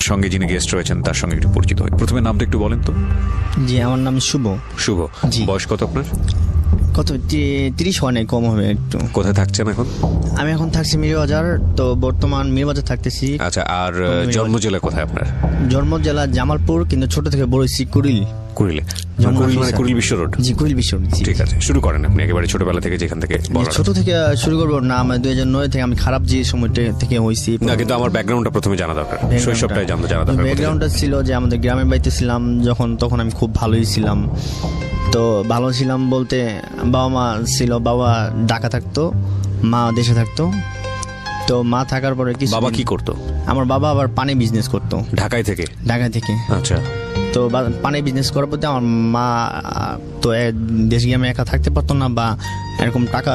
সঙ্গে যিনি গেস্ট রয়েছেন তার সঙ্গে একটু পরিচিত হই। প্রথমে নামটা একটু বলেন তো। জি, আমার নাম শুভ। শুভ, জি। বয়স কত আপনার? কত 30 হয় নাই, কম হবে একটু। কোথায় থাকছেন এখন? আমি এখন থাকছি মিরবাজার, তো বর্তমান মিরবাজার থাকতেছি। আচ্ছা, আর জন্ম জেলা কোথায় আপনার? জন্ম জেলা জামালপুর, কিন্তু ছোট থেকে বড় হয়েছি কুড়িল। কুড়িলে। জন্ম কুড়িল মানে অফিসার। কুড়িল বিশ্ব রোড। জি, কুড়িল বিশ্ব। ঠিক আছে, শুরু করেন আপনি একেবারে ছোটবেলা থেকে, যেখান থেকে বলার। ছোট থেকে শুরু করবো না, আমার 2009 থেকে আমি খারাপ যে সময়টা থেকে হয়েছি। না, কিন্তু আমার ব্যাকগ্রাউন্ডটা প্রথমে জানা দরকার, শৈশবটাই জানা দরকার। ব্যাকগ্রাউন্ডটা ছিল যে আমাদের গ্রামের বাড়িতে ছিলাম যখন, তখন আমি খুব ভালোই ছিলাম। তো ভালো ছিলাম বলতে, বাবা মা ছিল, বাবা ঢাকা থাকতো, মা দেশে থাকতো। তো মা থাকার পরে কি, বাবা কি করতো? আমার বাবা আবার পানি বিজনেস করতো ঢাকায় থেকে। ঢাকা থেকে। আচ্ছা। তো পানি বিজনেস করার প্রতি আমার মা তো দেশ গিয়ে আমি একা থাকতে পারতো না, বা এরকম টাকা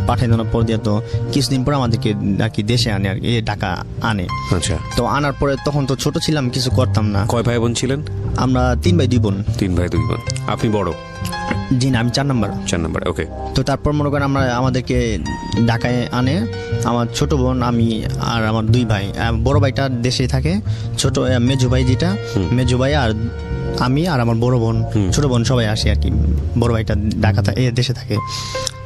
পাঠাইতো না। পর দিয়ে তো কিছুদিন পর আমাদেরকে আর কি দেশে আনে, আর কি টাকা আনে। আচ্ছা। তো আনার পরে তখন তো ছোট ছিলাম, কিছু করতাম না। কয় ভাই বোন ছিলেন? আমরা 3 ভাই 2 বোন। 3 ভাই 2 বোন। আপনি বড়? জি না, আমি 4 নাম্বার। 4 নাম্বার, ওকে। তো তারপর মনে করেন আমাদেরকে ঢাকায় আনে, আমার ছোট বোন, আমি আর আমার 2 ভাই। বড় ভাইটা দেশে থাকে, ছোট মেজো ভাই যেটা, মেজো ভাই আর আমি আর আমার বড় বোন, ছোট বোন সবাই আসে আর কি। বড় ভাইটা ঢাকা দেশে থাকে।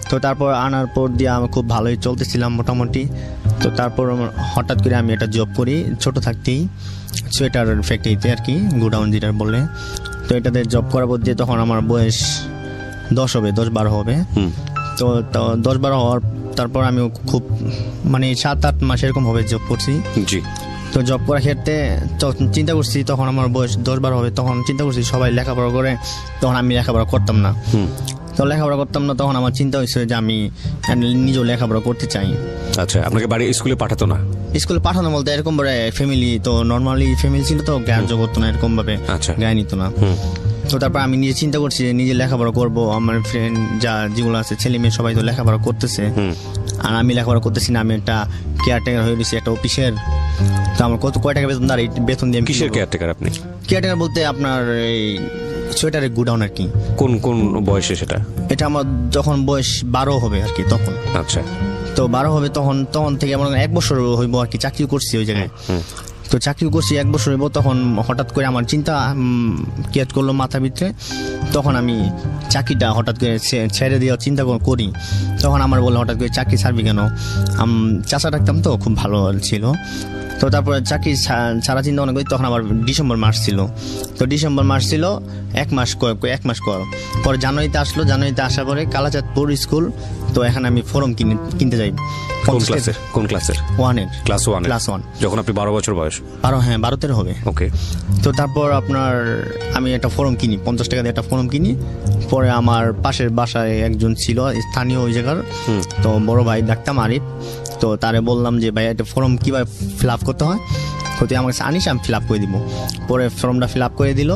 তো তারপর আনার পর দিয়ে আমি খুব ভালোই চলতেছিলাম মোটামুটি। তো তারপর হঠাৎ করে আমি একটা জব করি ছোট থাকতেই, সোয়েটার ফ্যাক্টরিতে আর কি, গোডাউন যেটা বলে। তো এটাতে জব করার পর দিয়ে তখন আমার বয়স 10 হবে, 10-12 হবে। তো 10-12 হওয়ার তারপর আমি খুব মানে 7-8 মাস এরকম হবে জব করছি। জি। তো জব করার ক্ষেত্রে চিন্তা করছি, তখন আমার বয়স 10-12 হবে, তখন চিন্তা করছি সবাই লেখাপড়া করে, তখন আমি লেখাপড়া করতাম না। তো লেখাপড়া করতাম না, তখন আমার চিন্তা হয়েছে যে আমি নিজেও লেখাপড়া করতে চাই। আচ্ছা, আপনাকে বাড়ি স্কুলে পাঠাতো না? স্কুলে পাঠানো বলতে এরকম ভাবে ফ্যামিলি তো নর্মালি ফ্যামিলি ছিল, তো গ্রাহ্য করতো না এরকম ভাবে, গায়ে নিত না। তো তারপর আমি নিজে চিন্তা করছি নিজে লেখাপড়া করব। আমার ফ্রেন্ড যেগুলো আছে ছেলে মেয়ে সবাই তো লেখাপড়া করতেছে, আর আমি লেখাপড়া করতেছি না। আমি একটা কেয়ারটেকার হয়ে গেছি একটা অফিসের। তো আমার কয় টাকা বেতন, আর এই বেতন দিয়ে কিসের কেয়ারটেকার আপনি? কেয়ারটেকার বলতে আপনার এই সোয়েটারের গুডাউন আর কি। কোন কোন বয়সে সেটা? এটা আমার যখন বয়স 12 হবে আর কি তখন। আচ্ছা। তো 12 হবে তখন থেকে আমার 1 বছর হইব আর কি চাকরি করছি ওই জায়গায়। তো চাকরি করছি 1 বছর হইব, তখন হঠাৎ করে আমার চিন্তা ক্রিয়েট করলো মাথার ভিতরে। তখন আমি চাকরিটা হঠাৎ করে ছেড়ে দেওয়ার চিন্তা করি। তখন আমার বললো হঠাৎ করে চাকরি ছাড়বি কেন? চাচা ডাকতাম তো, খুব ভালো ছিল। তো তারপরে চাকরি ছাড়া চিন্তা ভাবনা করি, তখন আবার ডিসেম্বর মাস ছিল। তো ডিসেম্বর মাস ছিল, 1 মাস কর পরে জানুয়ারিতে আসলো। জানুয়ারিতে আসার পরে কালাচাঁদপুর স্কুল, তো এখানে আমি ফর্ম কিনতে যাই। কোন ক্লাসের? 1-এর। ক্লাস 1। যখন আপনি 12 বছর বয়স? 12-13 হবে। ওকে। তো তারপর আপনার আমি একটা ফর্ম কিনি, 50 টাকা দিয়ে একটা ফর্ম কিনি। পরে আমার পাশের বাসায় একজন ছিল স্থানীয় ওই জায়গার, তো বড় ভাই ডাকতাম আরিফ। তো তারে বললাম যে ভাই একটা ফর্ম কিভাবে ফিল আপ করতে হয়, হতে আমার কাছে আনিস, আমি ফিল আপ করে দিব। পরে ফর্মটা ফিল আপ করে দিল।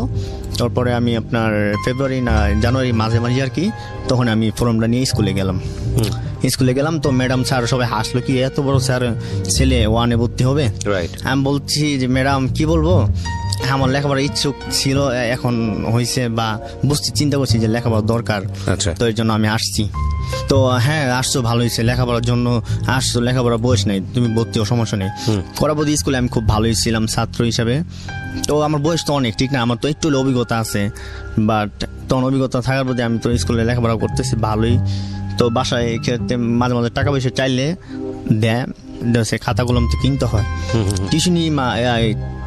তারপরে আমি আপনার ফেব্রুয়ারি না জানুয়ারি মাঝে আর কি, তখন আমি ফর্মটা নিয়ে স্কুলে গেলাম। তো ম্যাডাম স্যার সবাই হাসলো, কি এত বড় স্যার ছেলে 1-এ ভর্তি হবে। আমি বলছি যে ম্যাডাম কি বলবো, আমার লেখাপড়ার ইচ্ছুক ছিল, এখন হয়েছে বা চিন্তা করছি যে লেখাপড়া দরকার। তো এর জন্য আমি আসছি। তো হ্যাঁ আসছো, ভালো হয়েছে, লেখাপড়ার জন্য আসছো, লেখাপড়ার বয়স নেই, তুমি ভর্তি হও, সমস্যা নেই। করাবতী স্কুলে আমি খুব ভালোই ছিলাম ছাত্র হিসাবে। তো আমার বয়স তো অনেক, ঠিক না, আমার তো একটু অভিজ্ঞতা আছে, বাট তখন অভিজ্ঞতা থাকার প্রতি আমি তো স্কুলে লেখাপড়া করতেছি ভালোই। তো বাসায় ক্ষেত্রে মাঝে মাঝে টাকা পয়সা চাইলে দেয়, সে খাতা কলম তো কিনতে হয়। টিউশনি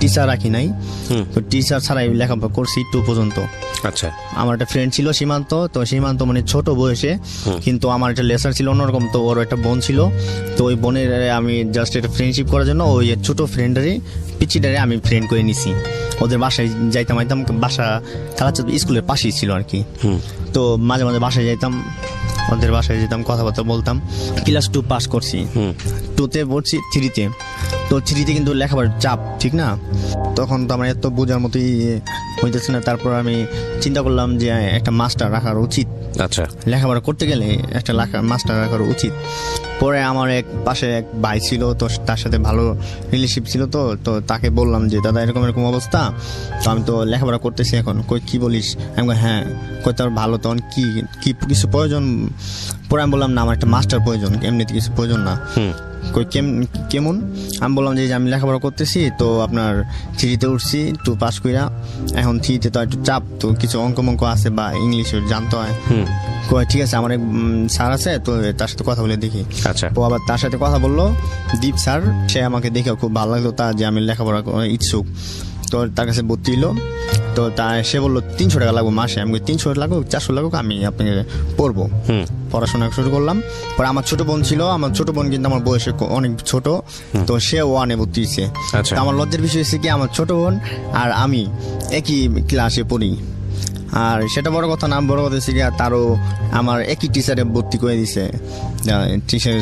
টিচার রাখি নাই, তো টিচার ছাড়াই লেখাপড়া করছি 2 পর্যন্ত। আচ্ছা। আমার একটা ফ্রেন্ড ছিল সীমান্ত, তো সীমান্ত মানে ছোট বয়সে, কিন্তু আমার একটা লেসার ছিল অন্যরকম। তো ওর একটা বোন ছিল, তো ওই বোনের আমি জাস্ট একটা ফ্রেন্ডশিপ করার জন্য ওই ছোট ফ্রেন্ডারে পিচিটারে আমি ফ্রেন্ড করে নিছি। ওদের বাসায় যাইতাম, বাসা কালাচাঁদ স্কুলের পাশেই ছিল আর কি। তো মাঝে মাঝে বাসায় যাইতাম, ওদের বাসায় যেতাম, কথাবার্তা বলতাম। ক্লাস 2 পাস করছি, 2-তে পড়ছি 3-তে। তো 3-তে কিন্তু লেখাপড়ার চাপ, ঠিক না, তখন তো আমার এত বোঝার মতোই হইতেছে না। তারপর আমি চিন্তা করলাম যে একটা মাস্টার রাখার উচিত। আচ্ছা। লেখাপড়া করতে গেলে একটা মাস্টার রাখার উচিত। পরে আমার পাশে এক ভাই ছিল, তো তার সাথে ভালো রিলেশনশিপ ছিল। তো তাকে বললাম যে দাদা এরকম অবস্থা, তো আমি তো লেখাপড়া করতেছি এখন, কি বলিস? আমি হ্যাঁ, তোর ভালো, তখন কি কিছু পরে আমি বললাম না আমার একটা মাস্টার প্রয়োজন, এমনিতে কিছু প্রয়োজন না। কই কেমন? আমি বললাম যে আমি লেখাপড়া করতেছি, তো আপনার থ্রিতে উঠছি, টু পাস কইরা, এখন থ্রিতে তো একটু চাপ, তো কিছু অঙ্ক আছে বা ইংলিশে জানতে হয়। কয় ঠিক আছে, আমার এক স্যার আছে, তো তার সাথে কথা বলে দেখি। আচ্ছা, তো আবার তার সাথে কথা বললো দীপ স্যার, সে আমাকে দেখে খুব ভালো লাগলো তা যে আমি লেখাপড়া ইচ্ছুক। তো তার কাছে ভর্তি হলো, তো সে বললো 300 টাকা লাগবে মাসে। আমি 300 লাগুক 400 লাগুক, আমি আপনাকে পড়বো। পড়াশোনা শুরু করলাম। পরে আমার ছোট বোন ছিল, আমার ছোট বোন কিন্তু আমার বয়সে অনেক ছোট, তো সে 1-এ ভর্তি হয়েছে। আচ্ছা। আমার লজ্জার বিষয় হচ্ছে কি, আমার ছোট বোন আর আমি একই ক্লাসে পড়ি। আর সেটা বড় কথা না, বড় কথা হচ্ছে কি তারও আমার একই টিচারে ভর্তি করে দিছে, টিচার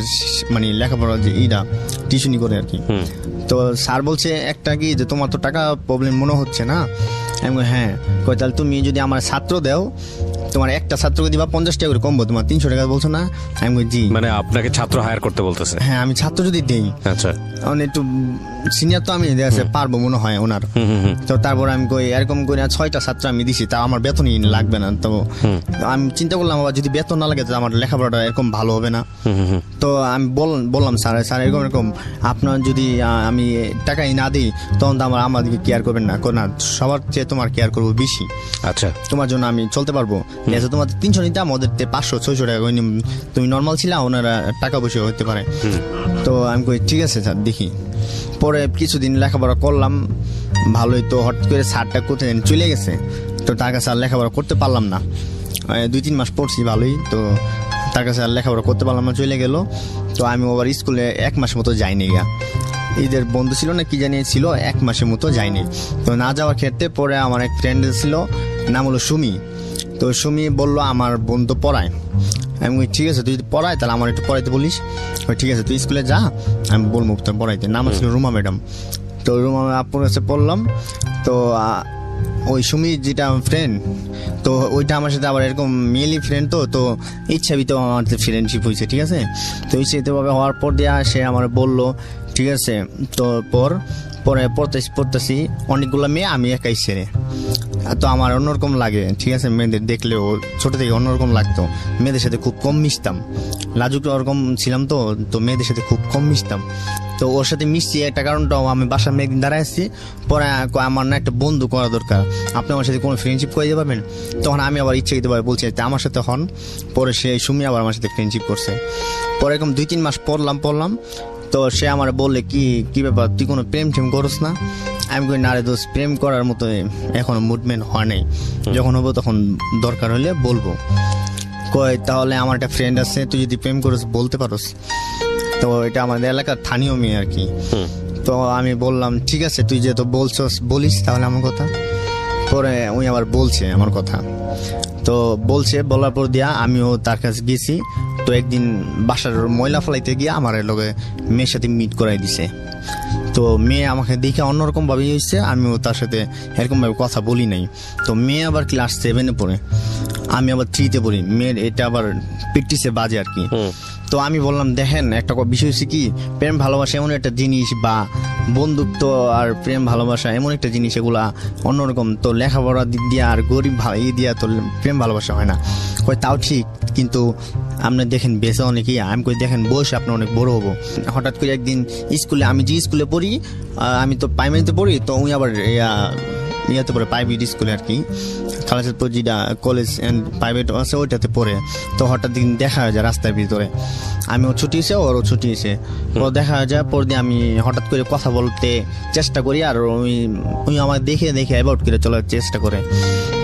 মানে লেখাপড়া যে টিউশনি করে আর কি। তো স্যার বলছে একটা কি যে তোমার তো টাকা প্রবলেম মনে হচ্ছে না। আমি হ্যাঁ। কই তাহলে তুমি যদি আমার ছাত্র দাও, তোমার একটা ছাত্রকে দিবা 50 টাকা করে কমবো, তোমার 300 টাকা বলছো না? আমি জি। মানে আপনাকে ছাত্র হায়ার করতে বলতেছে? হ্যাঁ, আমি ছাত্র যদি দেই, আচ্ছা, একটু সিনিয়র তো আমি পারবো মনে হয় ওনার। তো তারপর আমি কই এরকম করে 6টা ছাত্র আমি দিছি, তা আমার বেতনই লাগবে না। তো আমি চিন্তা করলাম আবার যদি বেতন না লাগে তো আমার লেখাপড়াটা এরকম ভালো হবে না। তো আমি বললাম স্যার এরকম আপনার যদি আমি টাকাই না দিই, তখন তো আমাদেরকে কেয়ার করবেন না, সবার চেয়ে তোমার কেয়ার করবো বেশি। আচ্ছা, তোমার জন্য আমি চলতে পারবো। তোমার 300 নিতাম, ওদের 500-600 টাকা তুমি নর্মাল ছিলা, ওনারা টাকা পয়সা হতে পারে। তো আমি কই ঠিক আছে স্যার দেখি। পরে কিছুদিন লেখাপড়া করলাম ভালোই, তো হঠাৎ করে স্যারটা কোথায় চলে গেছে, তো তার কাছে আর লেখাপড়া করতে পারলাম না। 2-3 মাস পড়ছি ভালোই, তো তার কাছে আর লেখাপড়া করতে পারলাম না, চলে গেল। তো আমি আবার স্কুলে 1 মাসের মতো যাইনি গা, ঈদের বন্ধু ছিল না কি জানিয়েছিল, 1 মাসের মতো যাইনি। তো না যাওয়ার ক্ষেত্রে পরে আমার এক ফ্রেন্ড ছিল, নাম হলো সুমি। তো সুমি বললো আমার বন্ধু পড়ায়। আমি ঠিক আছে, তুই যদি পড়ায় তাহলে আমার একটু পড়াইতে বলিস। ঠিক আছে, তুই স্কুলে যা, আমি বলবো তোর পড়াইতে। নাম ছিল রুমা ম্যাডাম। তো রুমা আপুর কাছে পড়লাম। তো ওই সুমি যেটা ফ্রেন্ড, তো ওইটা আমার সাথে আবার এরকম মেয়েলি ফ্রেন্ড, তো ইচ্ছাবিত আমার ফ্রেন্ডশিপ হয়েছে। ঠিক আছে, তো ইচ্ছাবিতভাবে হওয়ার পর দিয়ে সে আমার বললো ঠিক আছে। তো পরে পড়তেছি অনেকগুলো মেয়ে, আমি একাই ছেড়ে। তো আমার অন্যরকম লাগে, ঠিক আছে, মেয়েদের দেখলেও ছোট থেকে অন্যরকম লাগতো। মেয়েদের সাথে খুব কম মিশতাম, লাজুক ওরকম ছিলাম, তো মেয়েদের সাথে খুব কম মিশতাম। তো ওর সাথে মিশছি একটা কারণটাও, আমি বাসার মেয়ে একদিন দাঁড়ায় আসছি, পরে আমার না একটা বন্ধু করা দরকার, আপনি আমার সাথে কোনো ফ্রেন্ডশিপ করে দিতে পারবেন? তখন আমি আবার ইচ্ছাকৃতভাবে বলছি আমার সাথে হন। পরে সে সুমি আবার আমার সাথে ফ্রেন্ডশিপ করছে। পরে এরকম 2-3 মাস পড়লাম। তো সে আমার বললে কি ব্যাপার, তুই কোনো প্রেম করস না? আমি কই না রে দোস্ত, প্রেম করার মতো এখনো মুভমেন্ট হয় নাই, যখন হবো তখন দরকার হলে বলবো। কয় তাহলে আমার একটা ফ্রেন্ড আছে, তুই যদি প্রেম করিস বলতে পারোস। তো এটা আমাদের এলাকার স্থানীয় মেয়ে আর কি। তো আমি বললাম ঠিক আছে, তুই যেহেতু বলিস তাহলে আমার কথা। পরে উনি আবার বলছে আমার কথা, তো বলার পর দিয়া আমিও তার কাছে গেছি। তো একদিন বাসার ময়লা ফেলাইতে গিয়ে আমার লগে মেয়ের সাথে মিট করাই দিছে। তো মেয়ে আমাকে দেখে অন্যরকম ভাবে হয়েছে, আমিও তার সাথে এরকম ভাবে কথা বলি নাই। তো মেয়ে আবার ক্লাস 7-এ পড়ে, আমি আবার 3-তে পড়ি। মেয়ের এটা আবার প্র্যাকটিসে বাজে আর কি। তো আমি বললাম দেখেন একটা বিষয় হচ্ছে কি, প্রেম ভালোবাসা এমন একটা জিনিস, বা বন্ধুত্ব আর প্রেম ভালোবাসা এমন একটা জিনিস, এগুলা অন্যরকম। তো লেখাপড়ার দিক দিয়ে আর গরিব দিয়া তো প্রেম ভালোবাসা হয় না। কই তাও ঠিক, কিন্তু আপনি দেখেন বেঁচে অনেকেই, আমি কই দেখেন বয়সে আপনার অনেক বড় হবো। হঠাৎ করে একদিন স্কুলে, আমি যে স্কুলে পড়ি, আমি তো প্রাইমারিতে পড়ি, তো উনি আবার ইয়াতে পড়ে প্রাইভেট স্কুলে আর কি, খালাচাঁদপুর যেটা কলেজ অ্যান্ড প্রাইভেট আছে ওইটাতে পড়ে। তো হঠাৎ দিন দেখা হয়ে যায় রাস্তার ভিতরে, আমিও ছুটি এসে ওরও ছুটি এসে, ও দেখা হয়ে যায়। পর দিয়ে আমি হঠাৎ করে কথা বলতে চেষ্টা করি, আর উনি আমার দেখে অ্যাভয়েড করে চলার চেষ্টা করে।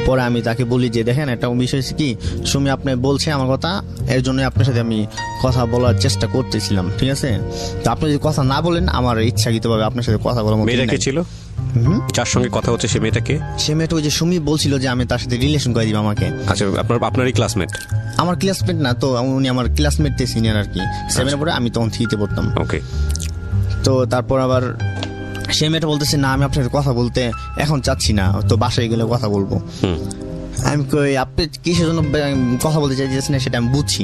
পরে আমি তাকে বলি যে দেখেন একটা বিষয় কি, সুমি আপনি বলছে আমার কথা, এর জন্য আপনার সাথে আমি কথা বলার চেষ্টা করতেছিলাম, ঠিক আছে? তো আপনি যদি কথা না বলেন, আমার ইচ্ছাকৃতভাবে আপনার সাথে কথা বলার মতো। মেয়েটা কে ছিল যার সঙ্গে কথা হচ্ছে? সে মেয়েটাকে, সে মেয়েটা ওই যে সুমি বলছিল যে আমি তার সাথে রিলেশন করে দিব আমাকে। আচ্ছা, আপনারই ক্লাসমেট? আমার ক্লাসমেট না, তো উনি আমার ক্লাসমেট সিনিয়র আর কি। 7-এ পড়ে, আমি তখন 3-তে পড়তাম। ওকে। তো তারপর আবার সে মেয়েটা বলতেছে না, আমি আপনার কথা বলতে এখন চাচ্ছি না, তো বাসায় গেলে কথা বলবো। আমি কই আপনি কিসের জন্য কথা বলতে চাইছেন না সেটা আমি বুঝছি।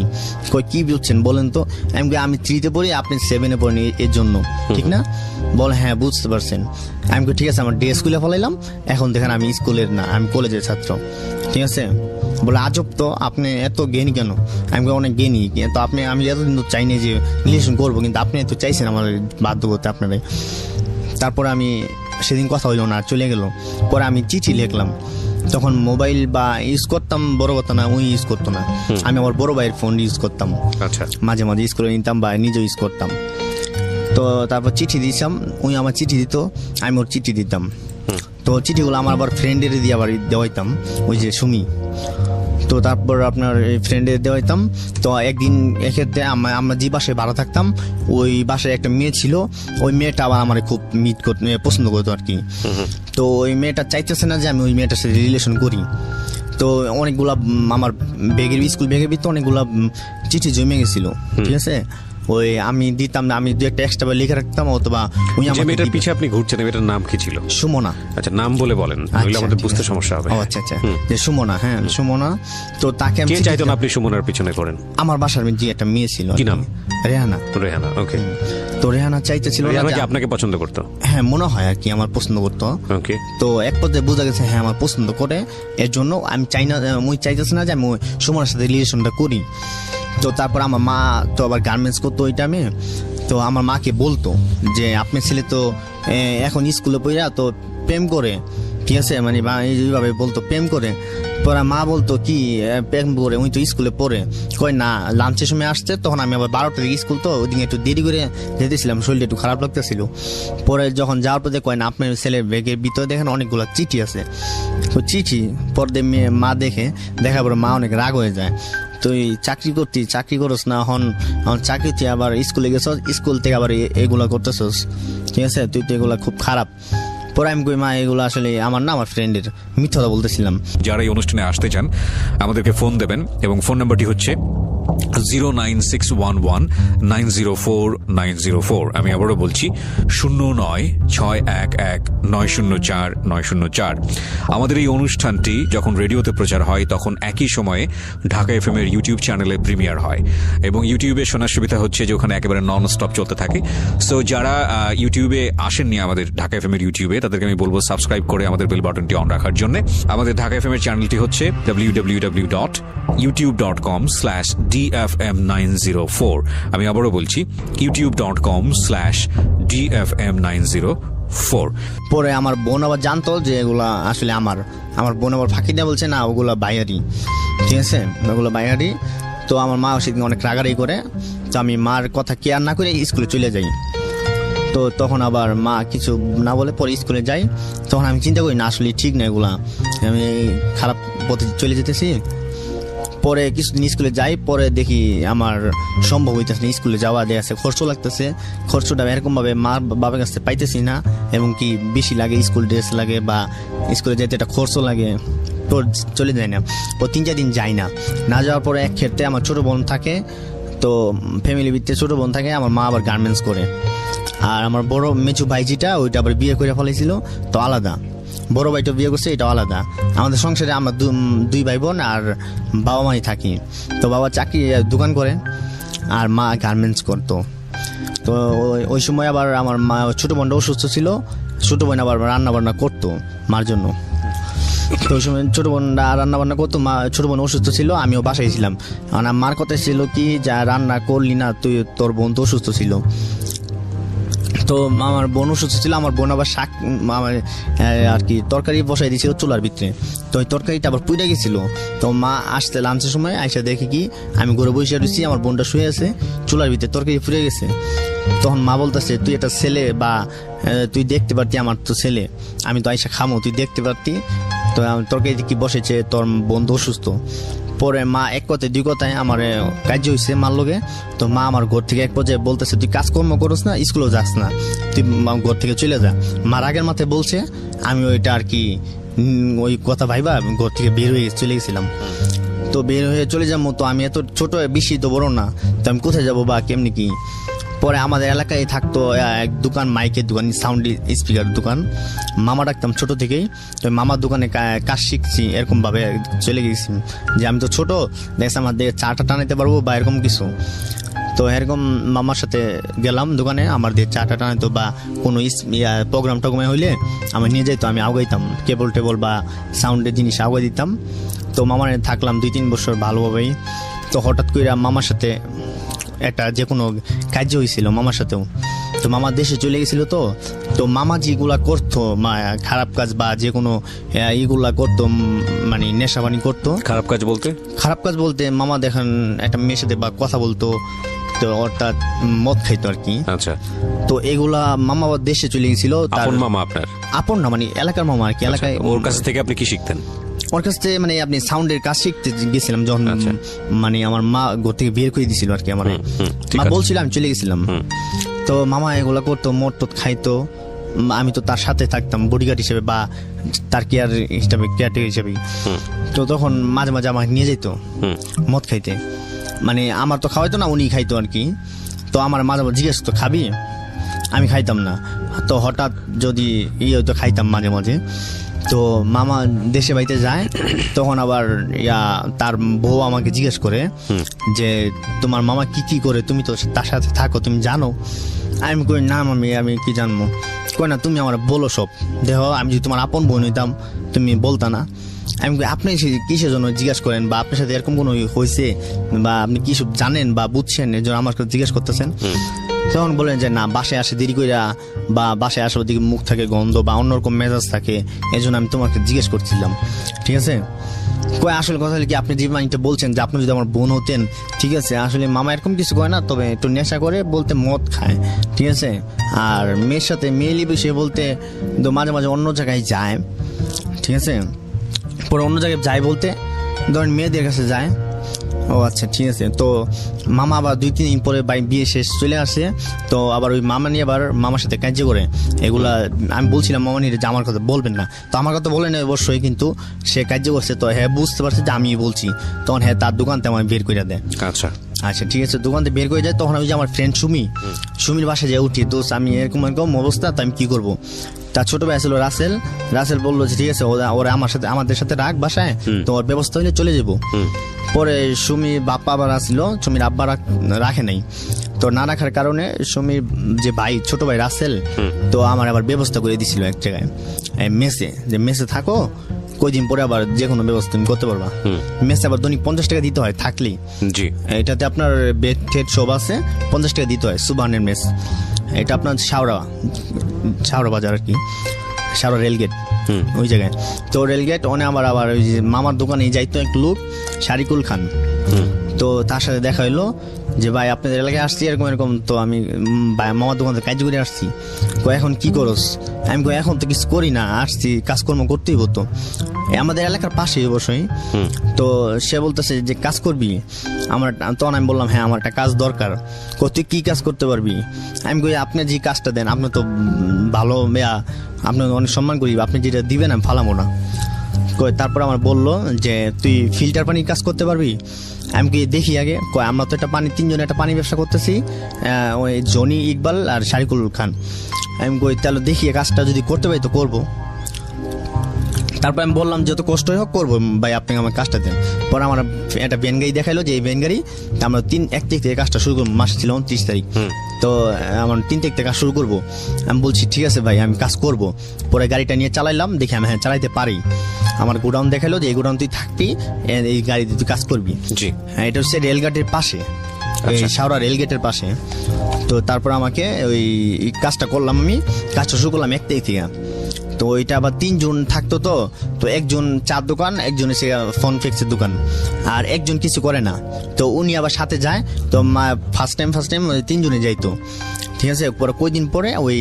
কই কি বুঝছেন বলেন তো? আমি কই আমি 3-তে পড়ি, আপনি 7-এ পড়েন, এর জন্য ঠিক না? বলে হ্যাঁ বুঝতে পারছেন। আমি কই ঠিক আছে, আমার ডে স্কুলে ফলাইলাম, এখন দেখেন আমি স্কুলের না, আমি কলেজের ছাত্র, ঠিক আছে? বলে আজব তো, আপনি এত জ্ঞানী কেন? আমি বলি, অনেক জ্ঞানী। তো আমি এতদিন তো চাইনি যে রিলেশন করবো, কিন্তু আপনি তো চাইছেন আমার বাধ্য করতে আপনারে। তারপরে আমি সেদিন কথা হইলো না, চলে গেল। পরে আমি চিঠি লিখলাম। তখন মোবাইল বা ইউজ করতাম, বড় কথা না, ওই ইউজ করতো না। আমি আমার বড় ভাইয়ের ফোন ইউজ করতাম, আচ্ছা মাঝে মাঝে ইউজ করে নিতাম বা নিজেও ইউজ করতাম। তো তারপর চিঠি দিতাম, ওই আমার চিঠি দিত, আমি ওর চিঠি দিতাম। তো চিঠিগুলো আমার আবার ফ্রেন্ডের দিয়ে আবার দেওয়াইতাম, ওই যে সুমি। তো তারপর আপনার ফ্রেন্ডের দেওয়াইতাম। তো একদিন এক্ষেত্রে আমরা যে বাসায় ভাড়া থাকতাম, ওই বাসায় একটা মেয়ে ছিল। ওই মেয়েটা আবার আমার খুব পছন্দ করতো আর কি। তো ওই মেয়েটা চাইতেছে না যে আমি ওই মেয়েটার সাথে রিলেশন করি। তো অনেকগুলা আমার স্কুল ব্যাগের ভিতরে অনেকগুলা চিঠি জমে গেছিল, ঠিক আছে। ওই আমি দিতাম না, আমি দু একটা এক্সট্রা লিখে রাখতাম, অথবা ওই যে মেয়েটার পিছে আপনি ঘুরছেন, মেয়েটার নাম কি ছিল? সুমনা। আচ্ছা, নাম বলে বলেন, নইলে আমাদের বুঝতে সমস্যা হবে। ও আচ্ছা আচ্ছা, যে সুমনা, হ্যাঁ সুমনা। তো তাকে আমি কে চাইতো না আপনি সুমনার পিছনে করেন? আমার বাসার যে একটা মেয়ে ছিল, কি নাম? রেহানা। রেহানা, ওকে। তো রেহানা চাইতেছিল রেহানা কি আপনাকে পছন্দ করতো? হ্যাঁ, মনে হয় আর কি আমার পছন্দ করতো। ওকে। তো এক পর্যায়ে বোঝা গেছে হ্যাঁ আমার পছন্দ করে, এর জন্য আমি চাই না, মুই চাইতেছি না যে আমি সুমনার সাথে রিলেশনটা করি। তো তারপর আমার মা তো আবার গার্মেন্টস করতো ওই টাইমে। তো আমার মাকে বলতো যে আপনার ছেলে তো এখন স্কুলে পড়া তো প্রেম করে, ঠিক আছে, মানে এইভাবে বলতো প্রেম করে। পরে মা বলতো কি প্রেম করে, উনি তো স্কুলে পড়ে। কয় না, লাঞ্চের সময় আসছে, তখন আমি আবার 12টার দিকে স্কুল, তো ওই দিন একটু দেরি করে যেতেছিলাম, শরীরটা একটু খারাপ লাগতেছিল। পরে যখন যাওয়ার পরে কয় না, আপনার ছেলের ব্যাগের ভিতরে দেখেন অনেকগুলো চিঠি আছে। তো চিঠি পরে মা দেখার পরে মা অনেক রাগ হয়ে যায়। তুই চাকরি করস না, এখন চাকরিতে আবার স্কুলে গেছ, স্কুল থেকে আবার এগুলা করতেছস, ঠিক আছে, তুই তো এগুলা খুব খারাপ। পরে আমি কই মা, এগুলো আসলে আমার না, আমার ফ্রেন্ডের, মিথ্যা বলতেছিলাম। যারা এই অনুষ্ঠানে আসতে চান আমাদেরকে ফোন দেবেন, এবং ফোন নাম্বারটি হচ্ছে 09611904904। আমি আবারও বলছি 09611904904। আমাদের এই অনুষ্ঠানটি যখন রেডিওতে প্রচার হয়, তখন একই সময়ে ঢাকা এফএম এর ইউটিউব চ্যানেলে প্রিমিয়ার হয়, এবং ইউটিউবে শোনার সুবিধা হচ্ছে যে ওখানে একেবারে নন স্টপ চলতে থাকে। সো যারা ইউটিউবে আসেননি আমাদের ঢাকা এফএম এর ইউটিউবে, তাদেরকে আমি বলবো সাবস্ক্রাইব করে আমাদের বেল বাটনটি অন রাখার জন্য। আমাদের ঢাকা এফএম এর চ্যানেলটি হচ্ছে www.youtube.com/DFM904। আমি আবারও বলছি youtube.com/DFM904। পরে আমার বোন আবার জানতো যে এগুলা আসলে আমার বোন আবার ফাঁকি দেওয়া বলছে না, ওগুলা বাইহারি, ঠিক আছে, ওগুলো বাইহারি। তো আমার মা সেদিন অনেক রাগারাগি করে। তো আমি মার কথা কেয়ার না করে স্কুলে চলে যাই। তো তখন আবার মা কিছু না বলে পরে স্কুলে যাই। তখন আমি চিন্তা করি না, আসলে ঠিক না, এগুলা আমি খারাপ পথে চলে যেতেছি। পরে কিছুদিন স্কুলে যাই, পরে দেখি আমার সম্ভব হইতেছে না স্কুলে যাওয়া, দিয়ে আছে খরচ লাগতেছে, খরচটা এরকমভাবে মার বাবার কাছে পাইতেছি না, এবং কি বেশি লাগে, স্কুল ড্রেস লাগে বা স্কুলে যেতে একটা খরচ লাগে, তো চলে যায় না। ও 3-4 দিন যাই না যাওয়ার পরে এক ক্ষেত্রে আমার ছোটো বোন থাকে। তো ফ্যামিলি ভিত্তিতে ছোটো বোন থাকে, আমার মা আবার গার্মেন্টস করে। আর আমার বড় মেচু ভাইজিটা ওইটা আবার বিয়ে করে ফেলেছিল, তো আলাদা। বড় ভাইটা বিয়ে করছে, এটা আলাদা। আমাদের সংসারে আমরা 2 ভাই বোন আর বাবা মাই থাকি। তো বাবা চাকরি দোকান করে আর মা গার্মেন্টস করতো। তো ওই সময় আবার আমার মা ছোটো বোনটা অসুস্থ ছিল, ছোটো বোন আবার রান্না বান্না করতো মার জন্য। তো ওই সময় ছোটো বোনরা রান্না বান্না করতো, মা ছোটো বোন অসুস্থ ছিল, আমিও বাসায় ছিলাম। কারণ মার কথা ছিল কি, যা রান্না করলি না তুই, তোর বোন তো অসুস্থ ছিল। তো আমার বোন অসুস্থ ছিল, আমার বোন আবার শাক আর কি তরকারি বসাই দিয়েছিল চুলার ভিতরে। তো ওই তরকারিটা আবার পুড়ে গেছিল। তো মা আসতে লাঞ্চের সময় আইসা দেখে কি আমি ঘরে বসে রয়েছি, আমার বোনটা শুয়ে আছে, চুলার ভিতরে তরকারি পুড়ে গেছে। তখন মা বলতেছে, তুই একটা ছেলে, বা তুই দেখতে পারতি আমার তো ছেলে, আমি তো আইসা খামো, তুই দেখতে পারতি, তো তরকারি কি বসেছে, তোর বন্ধু অসুস্থ। পরে মা এক কথায় 2 কথায় আমার কাজ হয়েছে মার লগে। তো মা আমার ঘর থেকে এক পর্যায়ে বলতেছে, তুই কাজকর্ম করস না, স্কুলেও যাস না, তুই ঘর থেকে চলে যা। মার আগের মাথায় বলছে, আমি ওইটা আর কি ওই কথা ভাইবা ঘর থেকে বের হয়ে চলে গেছিলাম। তো বের হয়ে চলে যাবো, তো আমি এত ছোট, বেশি তো বড় না, তো আমি কোথায় যাবো বা কেমনি কি। পরে আমাদের এলাকায় থাকতো এক দোকান, মাইকের দোকান, সাউন্ড স্পিকার দোকান, মামা ডাকতাম ছোট থেকেই। তো মামার দোকানে কাজ শিখছি, এরকম ভাবে চলে গেছি যে আমি তো ছোট, দেখছি আমার দিয়ে চাটা টানাইতে পারবো বা এরকম কিছু। তো এরকম মামার সাথে গেলাম দোকানে, আমার দিয়ে চাটা টানাইতো বা কোনো প্রোগ্রাম টোগ্রামে হইলে আমি নিয়ে যাইতো, আমি আগাইতাম কেবল টেবল বা সাউন্ডের জিনিস আগাই দিতাম। তো মামার থাকলাম 2-3 বছর ভালোভাবেই। তো হঠাৎ করে মামার সাথে একটা যে কোনো কাজ হয়েছিল মামার সাথেও। তো মামা দেশে চলে গেছিল। তো মামা যেগুলা করতো খারাপ কাজ বা যে কোনো ইগুলা করতো, মানে নেশাবানি করতো। খারাপ কাজ বলতে মামা দেখেন একটা মেয়ের সাথে বা কথা বলতো, তো অর্থাৎ মদ খাইতো আর কি। আচ্ছা। তো এগুলা মামা আবার দেশে চলে গেছিল। আপন মামা আপনার? আপন না, মানে এলাকার মামা আর কি। এলাকায় ওর কাছ থেকে আপনি কি শিখতেন? ওর কাছ থেকে মানে আপনি সাউন্ডের কাজ শিখতে গেছিলাম যখন, মানে আমার মা ঘর থেকে বের করে দিয়েছিল আর কি। আমার মা বলছিল, আমি চলে গেছিলাম। তো মামা এগুলা করতো, মদ টদ খাইতো। আমি তো তার সাথে থাকতাম বডিগার্ড হিসেবে বা তার কেয়ারটেকার হিসেবে। তো তখন মাঝে মাঝে আমাকে নিয়ে যেত মদ খাইতে, মানে আমার তো খাওয়াইতো না, উনি খাইতো আর কি। তো আমার মাঝে মাঝে জিজ্ঞেস তো খাবি, আমি খাইতাম না। তো হঠাৎ যদি হয়তো খাইতাম মাঝে মাঝে। তো মামা দেশে বাড়িতে যায়, তখন আবার তার বউ আমাকে জিজ্ঞেস করে যে তোমার মামা কি কি করে, তুমি তো তার সাথে থাকো, তুমি জানো? আমি কই না মামি, আমি কি জানবো। কই না, তুমি আমার বলো সব। দেখো, আমি যদি তোমার আপন বোন হইতাম তুমি বলতা না। আমি আপনি কিসের জন্য জিজ্ঞেস করেন, বা আপনার সাথে এরকম কোনো হয়েছে, বা আপনি কি সব জানেন বা বুঝছেন, এর জন্য আমার কাছে জিজ্ঞেস করতেছেন? তখন বলেন যে না, বাসায় আসে দেরি কইরা, বা বাসায় আসার দিকে মুখ থাকে গন্ধ বা অন্যরকম মেজাজ থাকে, এই জন্য আমি তোমাকে জিজ্ঞেস করছিলাম। ঠিক আছে? কই আসলে কথা হলো কি, আপনি যে মাইন্ডটা বলছেন যে আপনি যদি আমার বোন হতেন, ঠিক আছে, আসলে মামা এরকম কিছু করে না, তবে একটু নেশা করে বলতে মদ খায়, ঠিক আছে। আর মেয়ের সাথে মেয়েলি বিষয়ে বলতে তো মাঝে মাঝে অন্য জায়গায় যায়, ঠিক আছে। পরে অন্য জায়গায় যায় বলতে ধরেন মেয়েদের কাছে যায়। ও আচ্ছা, ঠিক আছে। তো মামা আবার 2-3 দিন পরে বিয়ে শেষ চলে আসে। তো আবার ওই মামা নিয়ে আবার মামার সাথে কাজ করে এগুলা। আমি বলছিলাম মামা নিয়ে যে আমার কথা বলবেন না, তো আমার কথা বলেন অবশ্যই, কিন্তু সে কাজ করছে। তো হ্যাঁ, বুঝতে পারছে যে আমি বলছি, তখন হ্যাঁ তার দোকানতে আমার বের করে দেয়। আচ্ছা আচ্ছা, ঠিক আছে। দোকান থেকে বের করে যায়, তখন ওই যে আমার ফ্রেন্ড সুমির বাসায় যায় উঠি। দোস্ত আমি এরকম অবস্থা, তো আমি কি করবো। তার ছোট ভাই ছিল রাসেল বললো যে ঠিক আছে, ওরা আমাদের সাথে রাখ বাসায়, তো ওর ব্যবস্থা হইলে চলে যাবো। পরে সুমির বাপ্পা আবার আসলো, সুমির আব্বা রাখে নাই। তো না রাখার কারণে সুমির যে ভাই, ছোট ভাই রাসেল, তো আমার আবার ব্যবস্থা করে দিছিল এক জায়গায় মেসে থাকো, কয়দিন পরে আবার যে কোনো ব্যবস্থা তুমি করতে পারবা। মেসে আবার দৈনিক 50 টাকা দিতে হয় থাকলে। জি, এটাতে আপনার বেড টেড সব আছে, 50 টাকা দিতে হয়। সুবহানের মেস, এটা আপনার শাওরা বাজার আর কি, শাওরা রেলগেট ওই জায়গায়। তো রেলগেট অনে আবার ওই যে মামার দোকানে যাইতো এক লোক, শারিকুল খান। তো তার সাথে দেখা হইলো যে ভাই আপনাদের এলাকায় আসছি এরকম। তো আমি মামার দোকান থেকে কাজ করে আসছি। এখন কি করস? আমি এখন তো কিছু করি না, আসছি কাজকর্ম করতেই হতো, আমাদের এলাকার পাশে অবশ্যই। তো সে বলতেছে যে কাজ করবি আমার। তখন আমি বললাম হ্যাঁ, আমার একটা কাজ দরকার। তুই কি কাজ করতে পারবি? আমি কই আপনি যে কাজটা দেন, আপনি তো ভালো আপনাকে অনেক সম্মান করি, আপনি যেটা দিবেন আমি ফালাবো না। তারপর আমার বললো যে তুই ফিল্টার পানির কাজ করতে পারবি? আমি কি দেখি আগে। আমরা তো তিনজনে একটা পানি ব্যবসা করতেছি, ওই জনি, ইকবাল আর শারিকুল খান। আমি তাহলে দেখি কাজটা যদি করতে পারি তো করবো। তারপর আমি বললাম যত কষ্ট হোক করবো ভাই, আপনি আমার কাজটা দেন। পরে আমার একটা ভ্যান গাড়ি দেখাইলো যে এই ভ্যান গাড়ি, আমরা 1 তারিখ থেকে কাজটা শুরু করবো। মাস ছিল 29 তারিখ। তো আমার 3 তারিখ থেকে কাজ শুরু করবো। আমি বলছি ঠিক আছে ভাই, আমি কাজ করব। পরে গাড়িটা নিয়ে চালাইলাম, দেখি আমি হ্যাঁ চালাইতে পারি। আমার গোডাউন দেখাইলো যে এই গোডাউন তুই থাকবি, এই গাড়িতে তুই কাজ করবি। জি, এটা হচ্ছে রেলগেটের পাশে, শাওরা রেলগেটের পাশে। তো তারপর আমাকে ওই কাজটা করলাম, আমি কাজটা শুরু করলাম 1 তারিখ থেকে। তো ওইটা আবার 3 জন থাকতো। তো একজন চার দোকান, একজন এসে ফোন ফিক্সের দোকান, আর একজন কিছু করে না। তো উনি আবার সাথে যায়। তো ফার্স্ট টাইম 3 জনে যাইতো, ঠিক আছে। পরে কয়দিন পরে ওই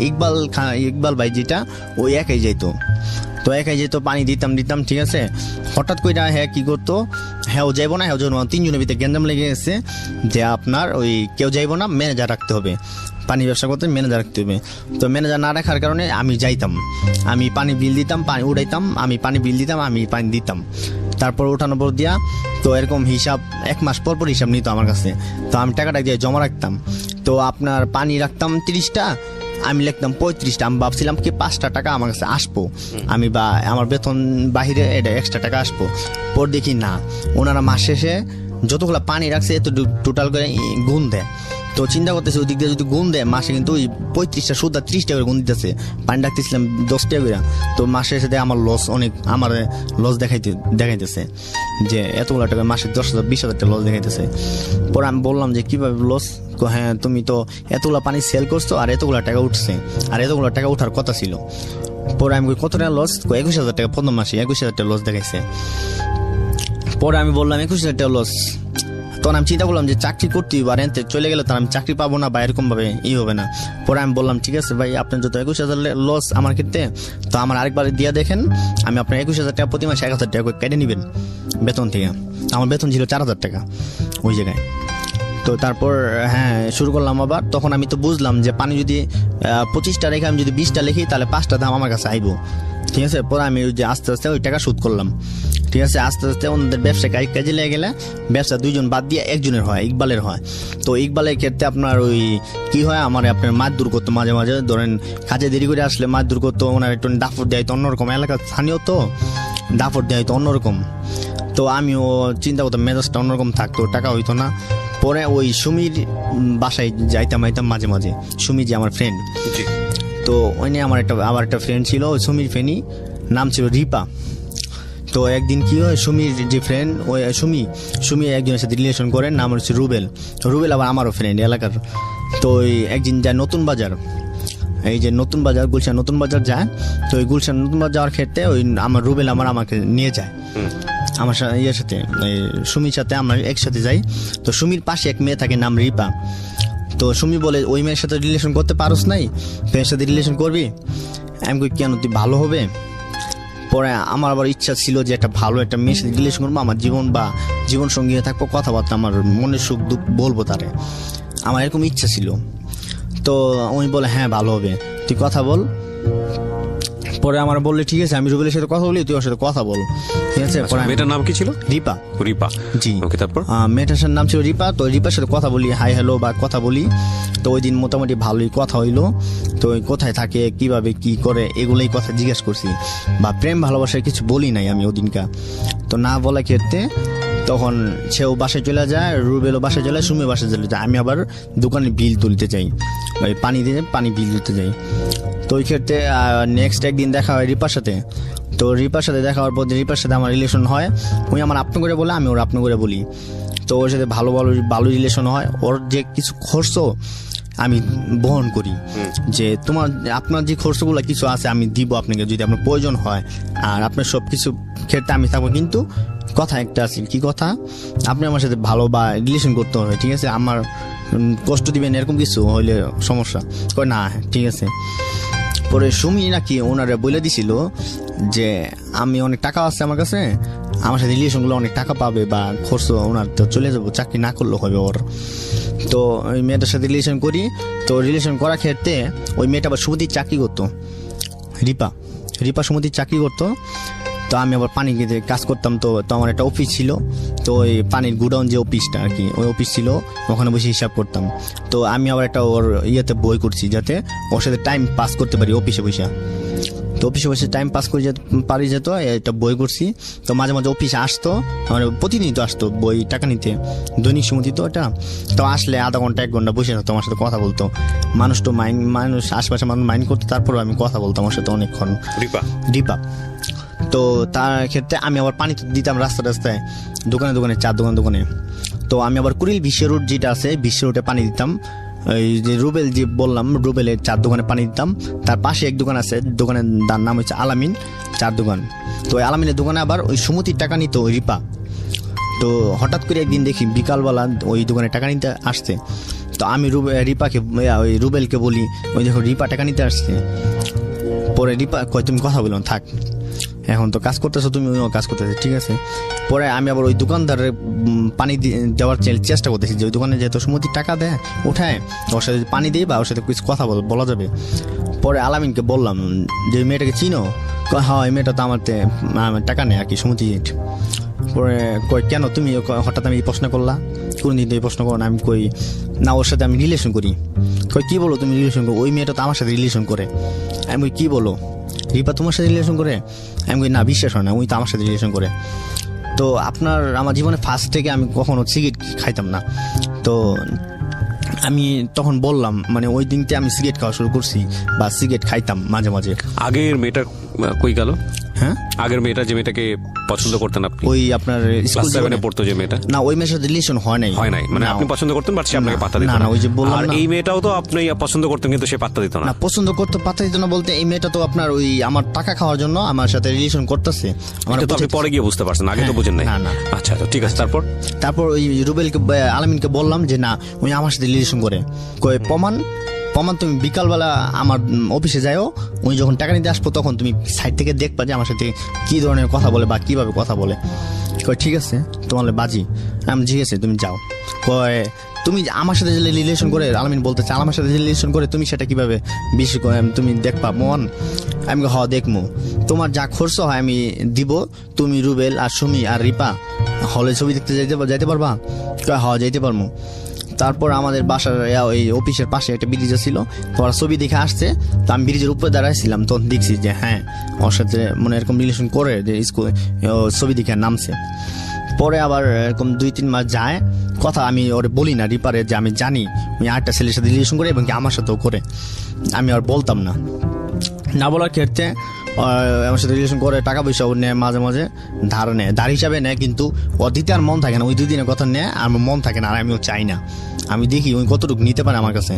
ইকবাল ভাই যেটা, ওই একাই যাইতো। তো একাই যেত, পানি দিতাম, ঠিক আছে। হঠাৎ করে হ্যাঁ কি করতো, হ্যাঁ ও যাইবো না, 3 জনের ভিতরে গ্যাঞ্জাম লেগে গেছে যে আপনার ওই কেউ যাইবো না, ম্যানেজার রাখতে হবে। পানি ব্যবসা করতে ম্যানেজার রাখতে হবে। তো ম্যানেজার না রাখার কারণে আমি যাইতাম, আমি পানি বিল দিতাম, পানি উঠাইতাম, আমি পানি বিল দিতাম, আমি পানি দিতাম। তারপর উঠানোর পর দিয়া তো এরকম হিসাব 1 মাস পর হিসাব নিত আমার কাছে। তো আমি টাকাটা দিয়ে জমা রাখতাম। তো আপনার পানি রাখতাম 30টা, আমি লিখতাম 35টা। আমি ভাবছিলাম কি 5টা টাকা আমার কাছে আসবো, আমি বা আমার বেতন বাহিরে এটা এক্সট্রা টাকা আসবো। পর দেখি না, ওনারা মাস শেষে যতগুলো পানি রাখছে এত টোটাল করে গুণ দেয়। তো চিন্তা করতেছে ওই দিক দিয়ে যদি গুণ দেয় মাসে কিন্তু ওই 35টা সুদা 30 টাকা করে গুণ দিতেছে, পানি রাখতেছিলাম 10 টাকা করে। তো মাসের সাথে আমার লস অনেক, আমার লস দেখাইতেছে যে এতগুলো টাকা মাসে 10,000 20,000 টাকা লস দেখাইতেছে। পরে আমি বললাম যে কিভাবে লস? হ্যাঁ তুমি তো এতগুলো পানি সেল করছো আর এতগুলো টাকা উঠছে, আর এতগুলো টাকা উঠার কথা ছিল। পরে আমি কত টাকা লস? 21,000 টাকা প্রথম মাসে 21,000 টাকা লস দেখাইছে। পরে আমি বললাম 21,000 টাকা লস। তখন আমি চিন্তা করলাম যে চাকরি করতেই বা রেন্টে চলে গেলে তার আমি চাকরি পাবো না বা এরকম ভাবে হবে না। পরে আমি বললাম ঠিক আছে ভাই, আপনার যত 21,000 লস আমার ক্ষেত্রে, তো আমার আরেকবার দিয়ে দেখেন, আমি আপনার 21,000 টাকা প্রতি মাসে 1,000 টাকা করে কেটে নেবেন বেতন থেকে। আমার বেতন ছিল 4,000 টাকা ওই জায়গায়। তো তারপর হ্যাঁ শুরু করলাম আবার। তখন আমি তো বুঝলাম যে পানি যদি 25টা রেখে আমি যদি 20টা লিখি তাহলে 5টা দাম আমার কাছে আইবো, ঠিক আছে। পরে আমি ওই যে আস্তে আস্তে ওই টাকা শোধ করলাম, ঠিক আছে। আস্তে আস্তে ওনাদের ব্যবসা কাজে লেগে গেলে ব্যবসা 2জন বাদ দিয়ে একজনের হয়, ইকবালের হয়। তো ইকবালের ক্ষেত্রে আপনার ওই কি হয়, আমার আপনার মাছ দূর করতো মাঝে মাঝে, ধরেন কাজে দেরি করে আসলে মাছ দূর করতো, ওনার একটু দাফর দেয় তো অন্যরকম, এলাকার স্থানীয় তো দাফর দেয় তো অন্যরকম। তো আমিও চিন্তা করতাম মেজাজটা অন্যরকম থাকতো, টাকা হইতো না। পরে ওই সুমির বাসায় যাইতাম মাঝে মাঝে, সুমি যে আমার ফ্রেন্ড, তো ওই নিয়ে আমার আবার একটা ফ্রেন্ড ছিল সুমির ফেনি, নাম ছিল রিপা। তো একদিন কি হয়, সুমির যে ফ্রেন্ড ওই সুমি একজনের সাথে রিলেশন করে, নাম হচ্ছে রুবেল আবার আমারও ফ্রেন্ড এলাকার। তো ওই একদিন যায় নতুন বাজার, এই যে নতুন বাজার গুলশান নতুন বাজার যায়। তো ওই গুলশান নতুন বাজার যাওয়ার ক্ষেত্রে ওই আমার রুবেল আমাকে নিয়ে যায় আমার ইয়ের সাথে, সুমির সাথে আমরা একসাথে যাই। তো সুমির পাশে এক মেয়ে থাকে নাম রিপা। তো সুমি বলে ওই মেয়ের সাথে রিলেশন করতে পারোস নাই, মেয়ের সাথে রিলেশন করবি? আমি কই কেন, তুই ভালো হবে? পরে আমার আবার ইচ্ছা ছিল যে একটা ভালো একটা মেয়ের সাথে রিলেশন করবো, আমার জীবন সঙ্গী থাকবো, কথাবার্তা আমার মনের সুখ দুঃখ বলবো তারে, আমার এরকম ইচ্ছা ছিল। তো উনি বলে হ্যাঁ ভালো হবে, তুই কথা বল। পরে আমার বললে ঠিক আছে আমি রুবেলের সাথে কথা বলি, তুই ওর সাথে কথা বল, ঠিক আছে। পরে মেয়েটার নাম কি ছিল? রিপা। জি ওকে। তারপর মেয়েটার নাম ছিল রিপা। তো রিপার সাথে কথা বলি, হাই হ্যালো বা কথা বলি। তো ওই দিন মোটামুটি ভালোই কথা হইলো। তো কোথায় থাকে, কিভাবে কি করে, এগুলোই কথা জিজ্ঞেস করছি, বা প্রেম ভালোবাসার কিছু বলি নাই আমি ওদিনকা। তো না বলা ক্ষেত্রে তখন সেও বাসায় চলে যায়, রুবেলও বাসায় চলে যায়, সুমি বাসায় চলে যায়। আমি আবার দোকানে বিল তুলতে চাই, পানি বিল তুলতে যাই। তো ওই ক্ষেত্রে নেক্সট একদিন দেখা হয় রিপার সাথে। তো রিপার সাথে দেখা হওয়ার পর রিপার সাথে আমার রিলেশন হয়, ওই আমার আপন করে বলে, আমি ওর আপন করে বলি। তো ওর সাথে ভালো রিলেশন হয়। ওর যে কিছু খরচ আমি বহন করি, যে আপনার যে খরচগুলো কিছু আছে আমি দিব আপনাকে যদি আপনার প্রয়োজন হয়, আর আপনার সব কিছু ক্ষেত্রে আমি থাকবো। কিন্তু কথা একটা আছে, কি কথা, আপনি আমার সাথে ভালো বা রিলেশন করতে হবে, ঠিক আছে। আমার কষ্ট দিবেন এরকম কিছু হইলে সমস্যা কই না, ঠিক আছে। পরে সুমি নাকি ওনারা বলে দিছিল যে আমি অনেক টাকা আছে আমার কাছে, আমার সাথে রিলেশনগুলো অনেক টাকা পাবে বা খরচ ওনার তো চলে যাবো, চাকরি না করলেও হবে ওর। তো ওই মেয়েটার সাথে রিলেশন করি। তো রিলেশন করার ক্ষেত্রে ওই মেয়েটা আবার সুমতির চাকরি করতো, রিপা সুমতির চাকরি করতো। তো আমি আবার পানি গেতে কাজ করতাম। তো আমার একটা অফিস ছিল, তো ওই পানির গুডাউন যে অফিসটা আর কি, ওই অফিস ছিল, ওখানে বসে হিসাব করতাম। তো আমি আবার একটা ওর বই করছি যাতে ওর সাথে টাইম পাস করতে পারি অফিসে বসে। তো অফিসে বসে টাইম পাস করে পারি যেত, একটা বই করছি। তো মাঝে মাঝে অফিসে আসতো, মানে প্রতিদিন তো আসতো বই টাকা নিতে, দৈনিক সময় দিত ওটা। তো আসলে আধা ঘন্টা 1 ঘন্টা বসে থাকতো, আমার সাথে কথা বলতো। মানুষ আশপাশে মানুষ মাইন্ড করতো, তারপরে আমি কথা বলতাম আমার সাথে অনেকক্ষণ। রিপা। তো তার ক্ষেত্রে আমি আবার পানি দিতাম রাস্তায়, দোকানে চার দোকানে। তো আমি আবার কুড়িল বিশ্ব রুট যেটা আছে, বিশ্ব রুটে পানি দিতাম। এই যে রুবেল যে বললাম, রুবেলের 4 দোকানে পানি দিতাম। তার পাশে এক দোকান আছে, দোকানের নাম হচ্ছে আলামিন 4 দোকান। তো ওই আলামিনের দোকানে আবার ওই সুমতির টাকা নিত ওই রিপা। তো হঠাৎ করে একদিন দেখি বিকালবেলা ওই দোকানে টাকা নিতে আসছে। তো আমি ওই রুবেলকে বলি, ওই দেখো রিপা টাকা নিতে আসছে। পরে রিপা কয় তুমি কথা বলো, থাক এখন তো কাজ করতেছো, তুমি ওইও কাজ করতেছো, ঠিক আছে। পরে আমি আবার ওই দোকানদারের পানি দেওয়ার চেষ্টা করতেছি, যে ওই দোকানে যেহেতু সুমতির টাকা দেয় উঠায়, ওর সাথে পানি দিই বা ওর সাথে কিছু কথা বলা যাবে। পরে আলামিনকে বললাম যে মেয়েটাকে চিনো? হ্যাঁ, এই মেয়েটা তো আমার টাকা নেই আর কি, সুমতি। পরে কই কেন তুমি হঠাৎ আমি এই প্রশ্ন করলা, কোনদিন এই প্রশ্ন করো না? আমি কই না, ওর সাথে আমি রিলেশন করি। কই কি বলো তুমি রিলেশন করো? ওই মেয়েটা তো আমার সাথে রিলেশন করে। আমি কই কি বলো, রিপা তোমার সাথে রিলেশন করে? আমি কই না, বিশ্বাস হয় না, ওই তো আমার সাথে রিলেশন করে। তো আমার জীবনে ফার্স্ট থেকে আমি কখনো সিগারেট খাইতাম না। তো আমি তখন বললাম মানে ওই দিনতে আমি সিগারেট খাওয়া শুরু করছি বা সিগারেট খাইতাম মাঝে মাঝে। আগের মেয়েটা কই গেল? হ্যাঁ, আগের মেয়েটা যে মেয়েটাকে পছন্দ করতেন আপনি, ওই আপনার ক্লাস স্কুল 7 পড়তো যে মেয়েটা? না, ওই মেয়ের সাথে রিলেশন হয় নাই। মানে না, আপনি পছন্দ করতেন বাট সে আপনাকে পাত্তা দিত না, না। না, ওই যে বললাম আর না। এই মেয়েটাও তো আপনি পছন্দ করতেন কিন্তু সে পাত্তা দিত না। না, পছন্দ করতে পাত্তা দিত না বলতে এই মেয়েটা তো আপনার ওই আমার টাকা খাওয়ার জন্য আমার সাথে রিলেশন করতেছে। এটা তো আপনি পরে গিয়ে বুঝতে পারছেন, আগে তো হ্যাঁ, বুঝেন নাই। না, না। আচ্ছা তো ঠিক আছে, তারপর ওই রুবেলকে আলামিনকে বললাম যে না, উনি আমার সাথে রিলেশন করে। কই প্রমাণ তুমি বিকালবেলা আমার অফিসে যাও, উনি যখন টাকা নিতে আসবো তখন তুমি সাইড থেকে দেখবা যে আমার সাথে কি ধরনের কথা বলে বা কিভাবে কথা বলে। কয় ঠিক আছে, তোমার বাজি। আমি ঠিক আছে, তুমি যাও। কয় তুমি আমার সাথে যে রিলেশন করে, আলামিন বলতেছে আমার সাথে যে রিলেশন করে তুমি সেটা কিভাবে বেশি তুমি দেখবা মন? আমি দেখবো, তোমার যা খরচ হয় আমি দিব, তুমি রুবেল আর সুমি আর রিপা হলে ছবি দেখতে যাইতে পারবা? যাইতে পারবো। তারপর আমাদের বাসার ওই অফিসের পাশে একটা ব্রিজ ছিল, তো ওরা ছবি দেখে আসছে, তো আমি ব্রিজের উপরে দাঁড়াইছিলাম, তখন দেখছি যে হ্যাঁ ওর সাথে মানে এরকম রিলেশন করে যে স্কুল ছবি দেখে নামছে। পরে আবার এরকম 2-3 মাস যায়, কথা আমি ওরে বলি না রিপারে যে আমি জানি উনি আরেকটা ছেলের সাথে রিলেশন করে এবং কি আমার সাথেও করে, আমি আর বলতাম না। না বলার ক্ষেত্রে আমার সাথে রিলেশন করে, টাকা পয়সা নেয়, মাঝে মাঝে ধার নেয়, ধার হিসাবে নেয়, কিন্তু ও দিতে আর মন থাকে না, ওই 2 দিনের কথা নেয় আর আমার মন থাকে না, আর আমিও চাই না। আমি দেখি ওই কতটুকু নিতে পারে আমার কাছে।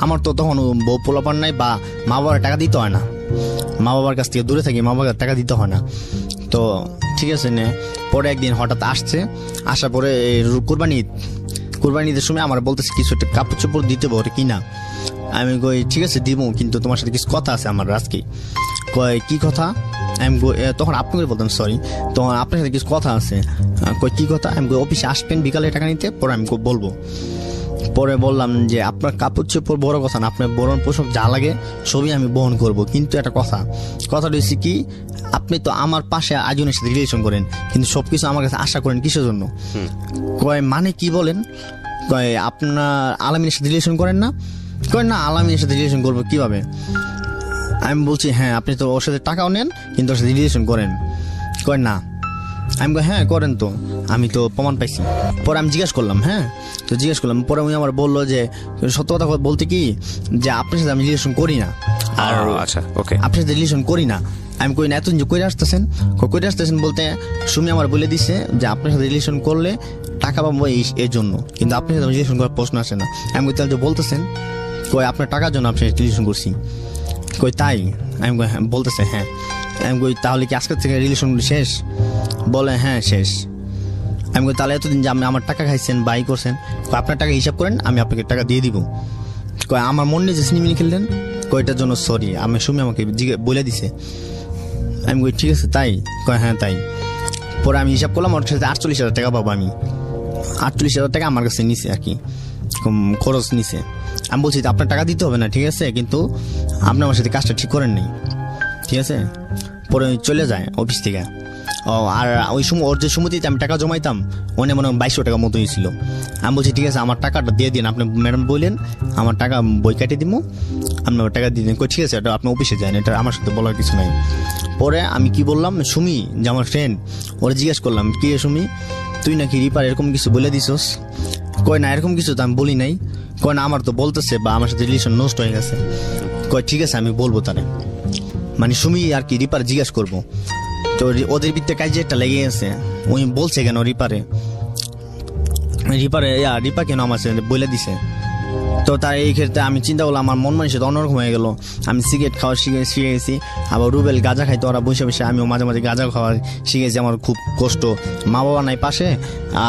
আমার তো তখন বউ পোলাপান নাই বা মা বাবার টাকা দিতে হয় না, মা বাবার কাছ থেকে দূরে থাকি, মা বাবার টাকা দিতে হয় না। তো ঠিক আছে নে। পরে একদিন হঠাৎ আসার পরে কুরবানিদের সময় আমার বলতেছে কিছু একটা কাপড় চোপড় দিতে পারে কিনা। আমি কই ঠিক আছে দিব, কিন্তু তোমার সাথে কিছু কথা আছে আমার আজকে। কয় কি কথা? আমি তখন আপনি করে বলতাম সরি, তখন আপনার সাথে কিছু কথা আছে। কই কি কথা? আমি অফিসে আসবেন বিকালে টাকা নিতে, পরে আমি বলবো। পরে বললাম যে আপনার কাপড় চোপড় বড় কথা না, আপনার বরণ পোশাক যা লাগে সবই আমি বহন করব, কিন্তু একটা কথা রয়েছে কি, আপনি তো আমার পাশে আরেকজনের সাথে রিলেশন করেন, কিন্তু সবকিছু আমার কাছে আশা করেন কিসের জন্য? কয় মানে কি বলেন? কয় আপনার আলামিনের সাথে রিলেশন করেন না? কয় না, আলামিনের সাথে রিলেশন করবো কিভাবে? আমি বলছি হ্যাঁ, আপনি তো ওর সাথে টাকাও নেন কিন্তু ওর সাথে রিলেশন করেন। কয় না। আমি হ্যাঁ করেন, তো আমি তো প্রমাণ পাইছি। পরে আমি জিজ্ঞেস করলাম, পরে উনি আমার বললো যে সত্য কথা বলতে কি, যে আপনার সাথে আমি রিলেশন করি না। আর আচ্ছা ওকে, আপনার সাথে রিলেশন করি না। আমি কই না, এতদিন যে কইরে আসতেছেন বলতে সুমি আমার বলে দিছে যে আপনার সাথে রিলেশন করলে টাকা পাবো এর জন্য, কিন্তু আপনার সাথে রিলেশন করার প্রশ্ন আসে না। আমি কই তাহলে যে বলতেছেন, কই আপনার টাকার জন্য আপনার সাথে রিলেশন করছি। কই তাই? আমি বলতেছে হ্যাঁ। আমি কই তাহলে কি আজকের থেকে রিলেশন শেষ? বলে হ্যাঁ শেষ। আমি কই তাহলে এতদিন যে আপনি আমার টাকা খাইছেন বাই করছেন, আপনার টাকা হিসাব করেন, আমি আপনাকে টাকা দিয়ে দিব। কয় আমার মন নিয়ে যে সিনেমিনি খেললেন, কয়টার জন্য সরি, আমি সুমি আমাকে বলে দিছে। আমি কই ঠিক আছে তাই? কয় হ্যাঁ তাই। পরে আমি হিসাব করলাম, ওর সাথে 48,000 টাকা পাবো আমি। 48,000 টাকা আমার কাছে নিছে আর কি, খরচ নিছে। আমি বলছি আপনার টাকা দিতে হবে না, ঠিক আছে, কিন্তু আপনি আমার সাথে কাজটা ঠিক করেন নাই, ঠিক আছে। পরে চলে যায় অফিস থেকে। আর ওই সময় ওর যে সুমতিতে আমি টাকা জমাইতাম, মনে 2200 টাকা মতো হয়েছিল। আমি বলছি ঠিক আছে আমার টাকাটা দিয়ে দিন, আপনি ম্যাডাম বললেন আমার টাকা বই কাটিয়ে দিব, আপনি আমার টাকা দিয়ে দিন। ঠিক আছে, এটা আপনি অফিসে যান, এটা আমার সাথে বলার কিছু নাই। পরে আমি কি বললাম, সুমি যে আমার ফ্রেন্ড, ওরা জিজ্ঞেস করলাম কি রে সুমি, তুই নাকি রিপার এরকম কিছু বলে দিছস? কয় না এরকম কিছু তো আমি বলি নাই। কয় না আমার তো বলতেছে বা আমার সাথে রিলেশন নষ্ট হয়ে গেছে। কয় ঠিক আছে আমি বলবো তারে, মানে সুমি আর কি রিপার জিজ্ঞেস করবো। তো ওদের ভিতরে কাজে একটা লেগে গেছে, উনি বলছে কেন রিপা কেন আমার সাথে বলে দিছে। তো তার এই ক্ষেত্রে আমি চিন্তা করলাম, আমার মন মানসিক অন্যরকম হয়ে গেল। আমি সিগারেট খাওয়া শিখে গেছি, আবার রুবেল গাঁজা খাইতো, ওরা বসে বসে, আমিও মাঝে মাঝে গাঁজা খাওয়া শিখেছি। আমার খুব কষ্ট, মা বাবা নাই পাশে,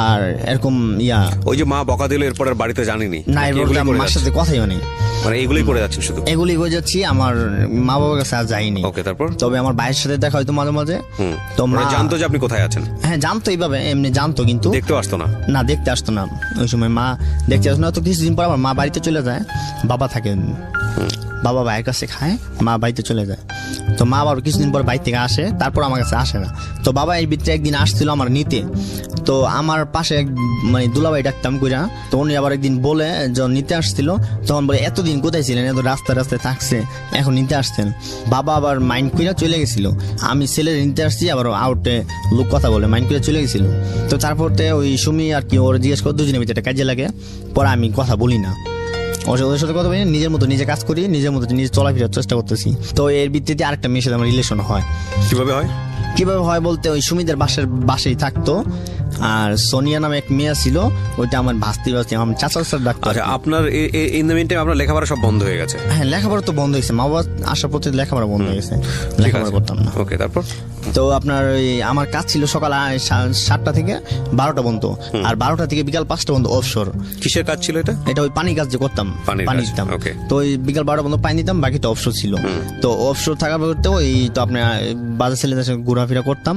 আর এরকম ওই যে মা বকা দিল এরপর আর বাড়িতে জানিনি না, মার সাথে কথাই নেই, মানে এইগুলোই করে যাচ্ছেন শুধু? এগুলি করে যাচ্ছি, আমার মা বাবার কাছে আর যাইনি। ওকে, তারপর? তবে আমার ভাইয়ের সাথে দেখা হয়তো মাঝে মাঝে। তো মা জানতো যে আপনি কোথায় আছেন? হ্যাঁ জানতো, এইভাবে এমনি জানতো, কিন্তু দেখতে আসতো না। না, দেখতে আসতো না। ওই সময় মা দেখতে আসতো না। তো কিছুদিন পর আমার মা বাড়িতে চলে যায়, বাবা থাকে, বাবা ভাইয়ের কাছে খায়, মা বাড়িতে চলে যায়। তো মা আবার কিছুদিন পর বাড়ি থেকে আসে, তারপর আমার কাছে আসে না। তো বাবা এই ভিতরে একদিন আসছিল আমার নিতে। তো আমার পাশে এক মানে দুলাভাই ডাকতাম কইরা, তো উনি আবার একদিন বলে যখন নিতে আসছিল তখন বলে এতদিন কোথায় ছিলেন, এত রাস্তায় রাস্তায় থাকছে এখন নিতে আসছেন। বাবা আবার মাইন্ড কইরা চলে গেছিল, আমি ছেলে নিতে আসছি আবার আউটে লোক কথা বলে মাইন্ড কইরা চলে গেছিল। তো তারপরতে ওই সুমি আর কি ওর জিজ্ঞেস করে দুজনের ভিতরে কাজে লাগে, পরে আমি কথা বলি না, ওদের সাথে কথা বলি না, নিজের মতো নিজে কাজ করি, নিজের মতো নিজে চলাফেরার চেষ্টা করতেছি। তো এর ভিত্তিতে আরেকটা মেয়ের সাথে আমার রিলেশন হয়। কিভাবে হয় বলতে ওই সুমিদের বাসায় থাকতো, আর সোনিয়া নামে এক মেয়ে ছিল, ওইটা আমার ভাস্তি আমার চাচা চাচার ডাক্তার। আচ্ছা, আপনার ইন দ্য মিন টাইম আপনার লেখাপড়া সব বন্ধ হয়ে গেছে? হ্যাঁ, লেখাপড়া তো বন্ধ হয়েছে, মা বাবা আসার পথে লেখাপড়া বন্ধ হয়ে গেছে, লেখাপড়া করতাম না। ওকে, তারপর তো আপনার আমার কাজ ছিল সকাল 7টা থেকে 12টা পর্যন্ত, আর 12টা থেকে বিকাল 5টা পর্যন্ত অফশোর। কিসের কাজ ছিল এটা? এটা ওই পানি কাজ যে করতাম, পানি দিতাম। তো ওই বিকাল 12টা পর্যন্ত পানি দিতাম, বাকিটা অফশোর ছিল। তো অফশোর থাকার পরে ওই তো আপনার বাজার ছেলেদের সাথে ঘোরাফেরা করতাম।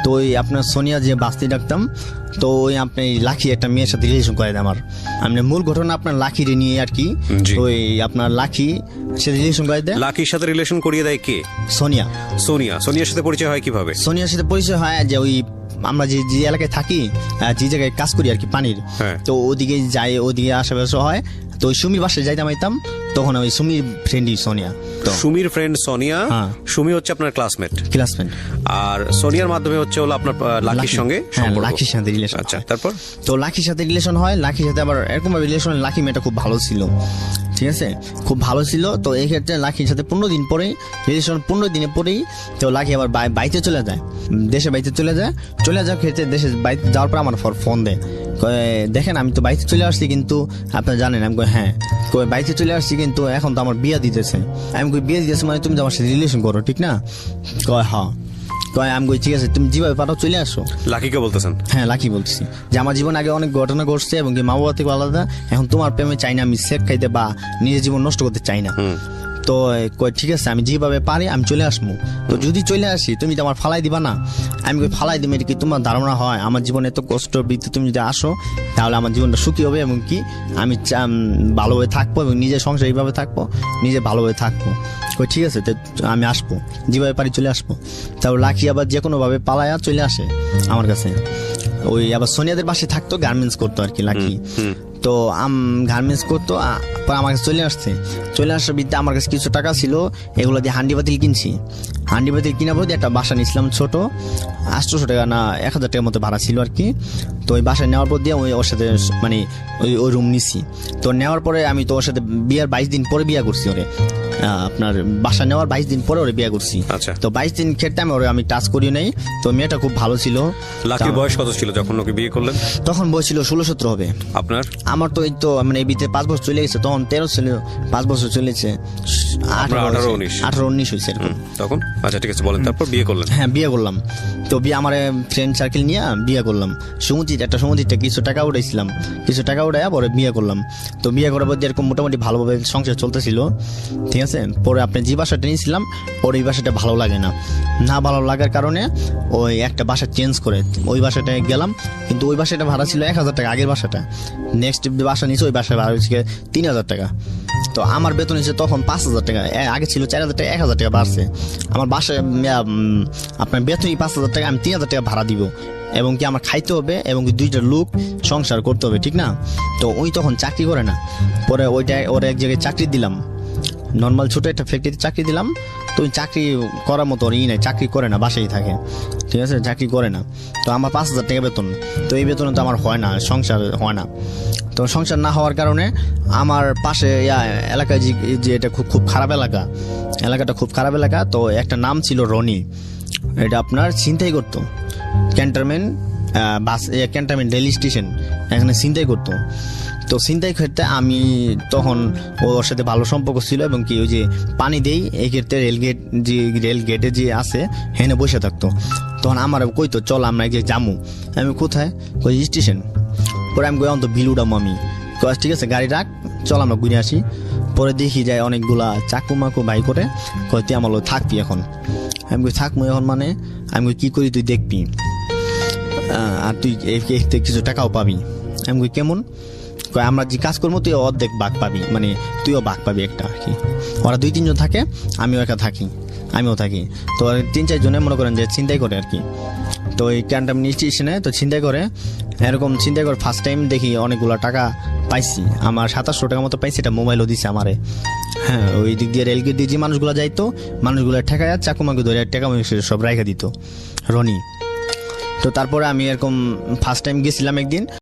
তো ওই আপনার সোনিয়া যে বাস্তি ডাকতাম, তো ওই আপনি লাকি একটা মেয়ের সাথে রিলেশন করে আমার। আপনি মূল ঘটনা আপনার লাকিরে নিয়ে আর কি, ওই আপনার লাকি সাথে রিলেশন করে দেয়। লাকির সাথে রিলেশন করিয়ে দেয় কে? সোনিয়া। সোনিয়ার সাথে পরিচয় হয় কিভাবে? সোনিয়ার সাথে পরিচয় হয় যে ওই আমরা যে এলাকায় থাকি, যে জায়গায় কাজ করি আর কি পানির, তো ওদিকে যাই, ওদিকে আশেপাশে হয়। তো ওই সুমির বাসায় যাইতাম আইতাম, তখন ওই সুমির ফ্রেন্ডই সোনিয়া। সুমির ফ্রেন্ড সোনিয়া, সুমি হচ্ছে আপনার ক্লাসমেট। আর সোনিয়ার মাধ্যমে হচ্ছে হলো আপনার লাকির সঙ্গে সম্পর্ক। লাকির সাথে রিলেশন। আচ্ছা, তারপর তো লাকির সাথে রিলেশন হয়, লাকির সাথে আবার এরকম ভাবে রিলেশন, লাকি মেয়েটা খুব ভালো ছিল, ঠিক আছে, খুব ভালো ছিল। তো এই ক্ষেত্রে লাকির সাথে 15 দিন পরেই রিলেশন, 15 দিনে পরেই তো লাকি আবার বাইতে চলে যায়, দেশে বাইতে চলে যাওয়ার ক্ষেত্রে দেশে বাইতে যাওয়ার পর আমার ফোন দেয়, দেখেন আমি তো বাইতে চলে আসছি, কিন্তু আপনারা জানেন। আমি হ্যাঁ, বাইতে চলে আসছি, কিন্তু এখন তো আমার বিয়ে দিতেছে। আমি বিয়ে দিতেছে মানে তুমি তো আমার সাথে রিলেশন করো, ঠিক না? হ্যাঁ। আমি ঠিক আছে, তুমি যেভাবে পারো চলে আসো। লাকিকে বলতেছেন? হ্যাঁ, লাকি বলতেছি যে আমার জীবন আগে অনেক ঘটনা ঘটছে এবং মা বাবা থেকে আলাদা, এখন তোমার প্রেমে চাই না আমি সেক খাইতে বা নিজের জীবন নষ্ট করতে চাই না। তো ঠিক আছে, আমি যেভাবে পারি আমি চলে আসবো। তো যদি চলে আসি তুমি তো আমার ফালাই দিবা না। আমি ফালাই দিবে কি তোমার ধারণা হয় আমার জীবনে এত কষ্ট বৃত্তি, তুমি যদি আসো তাহলে আমার জীবনটা সুখী হবে এবং কি আমি ভালোভাবে থাকবো এবং নিজের সংসার এইভাবে থাকবো, নিজে ভালোভাবে থাকবো। ঠিক আছে, তো আমি আসবো, যেভাবে পারি চলে আসবো। তারপর লাকি আবার যে কোনো ভাবে পালায়া চলে আসে আমার কাছে। ওই আবার সোনিয়াদের বাসায় থাকতো, গার্মেন্টস করতো আর কি লাকি। তো গার্মেন্টস করতো, আমার কাছে চলে আসার বিদ্যা আমার কাছে কিছু টাকা ছিল, এগুলো দিয়ে হান্ডি বাতিল কিনছি। হান্ডি বাতিল কিনা পর একটা বাসা নিয়েছিলাম ছোট, 800 টাকা না 1000 টাকার মতো ভাড়া ছিল আর কি। তো ওই বাসায় নেওয়ার পর দিয়ে ওর সাথে মানে ওই রুম নিছি। তো নেওয়ার পরে আমি তো ওর সাথে বিয়ার 22 দিন পরে বিয়া করছি ওরে, আপনার বাসা নেওয়ার 22 দিন পরে ওরে বিয়া করছি। তো 22 দিন ক্ষেত্রে আমি টাচ করি নাই। তো মেয়েটা খুব ভালো ছিল। লাকির বয়স কত ছিল যখন ওকে বিয়ে করলেন? তখন বয়স ছিল 16-17 হবে। আপনার? আমার তো এই তো মানে এই বিতে 5 বছর চলে গেছে, তখন 13 ছিল, 5 বছর চলেছে, 18-19 হয়েছে এরকম তখন। আচ্ছা, ঠিক আছে, বলেন তারপর বিয়ে করলেন? হ্যাঁ, বিয়ে করলাম। তো বিয়ে আমার ফ্রেন্ড সার্কেল নিয়ে বিয়ে করলাম। সমুদ্রিতে কিছু টাকা উঠাইছিলাম, কিছু টাকা উঠাইয়া পরে বিয়ে করলাম। তো বিয়ে করার পর এরকম মোটামুটি ভালোভাবে সংসার চলতেছিল, ঠিক আছে। পরে আপনি যে বাসাটা নিয়েছিলাম ওর এই বাসাটা ভালো লাগে না ভালো লাগার কারণে ওই একটা বাসা চেঞ্জ করে ওই বাসাটায় গেলাম। কিন্তু ওই বাসাটা ভাড়া ছিল 1000 টাকা, আগের বাসাটা। নেক্সট বাসা নিয়েছে, ওই বাসায় ভাড়া হচ্ছে 3000 টাকা। তো আমার বেতন হচ্ছে তখন 5000 টাকা, আগে ছিল 4000 টাকা, 1000 টাকা বাড়ছে। আমার বাসায় আপনার বেতনই 5000 টাকা, আমি 3000 টাকা ভাড়া দিব এবং কি আমার খাইতে হবে এবং কি 2টা লোক সংসার করতে হবে, ঠিক না? তো ওই তখন চাকরি করে না। পরে ওর এক জায়গায় চাকরি দিলাম, নর্মাল ছোট একটা ফ্যাক্টরিতে চাকরি দিলাম। তো ওই চাকরি করার মতো ওর নাই, চাকরি করে না, বাসায় থাকে, ঠিক আছে, চাকরি করে না। তো আমার 5000 টাকা বেতন। তো এই বেতনে তো আমার হয় না, সংসার হয় না। তো সংসার না হওয়ার কারণে আমার পাশে এলাকায় যে এটা খুব খারাপ এলাকাটা খুব খারাপ এলাকা। তো একটা নাম ছিল রনি, এটা আপনার ছিনতাই করতো, ক্যান্টনমেন্ট রেল স্টেশন, এখানে ছিনতাই করতো। তো ছিনতাই ক্ষেত্রে আমি তখন ওর সাথে ভালো সম্পর্ক ছিল এবং কি ওই যে পানি দেই এই ক্ষেত্রে রেল গেটে যে আছে হেনে বসে থাকতো। তখন আমার কইতো চল আমরা এক জায়গায় যামু। আমি কোথায়? কই স্টেশন। পরে আমি অন্ত বিল উঠামো, আমি ঠিক আছে গাড়ি রাখ, চল আমরা ঘুরে আসি। পরে দেখি যায় অনেকগুলা চাকু মাকু বাই করে, কয় তুই আমার থাকবি এখন। আমি কই থাকবো এখন মানে? আমি কই কি করি তুই দেখবি, আর তুই কিছু টাকাও পাবি। আমি কই কেমন? আমরা যে কাজ করবো তুই অর্ধেক ভাগ পাবি, মানে তুইও ভাগ পাবি একটা আর কি। ওরা 2-3 জন থাকে, আমিও থাকি। তো 3-4 জনে মনে করেন যে চিন্তাই করে আর কি। তো এই ক্যান্টনমেন্ট স্টেশনে তো ছিনতাই করে, এরকম ছিনতাই করে ফার্স্ট টাইম দেখি অনেকগুলো টাকা পাইছি, আমার 2700 টাকা মতো পাইছি, এটা মোবাইলও দিছে আমারে। হ্যাঁ, ওই দিক দিয়ে রেলগেট দিয়ে যে মানুষগুলো যাইতো, মানুষগুলো ঠেকায় চাকুমাকু ধরে টাকা সব রাইখা দিত রনি। তো তারপরে আমি এরকম ফার্স্ট টাইম গেছিলাম একদিন।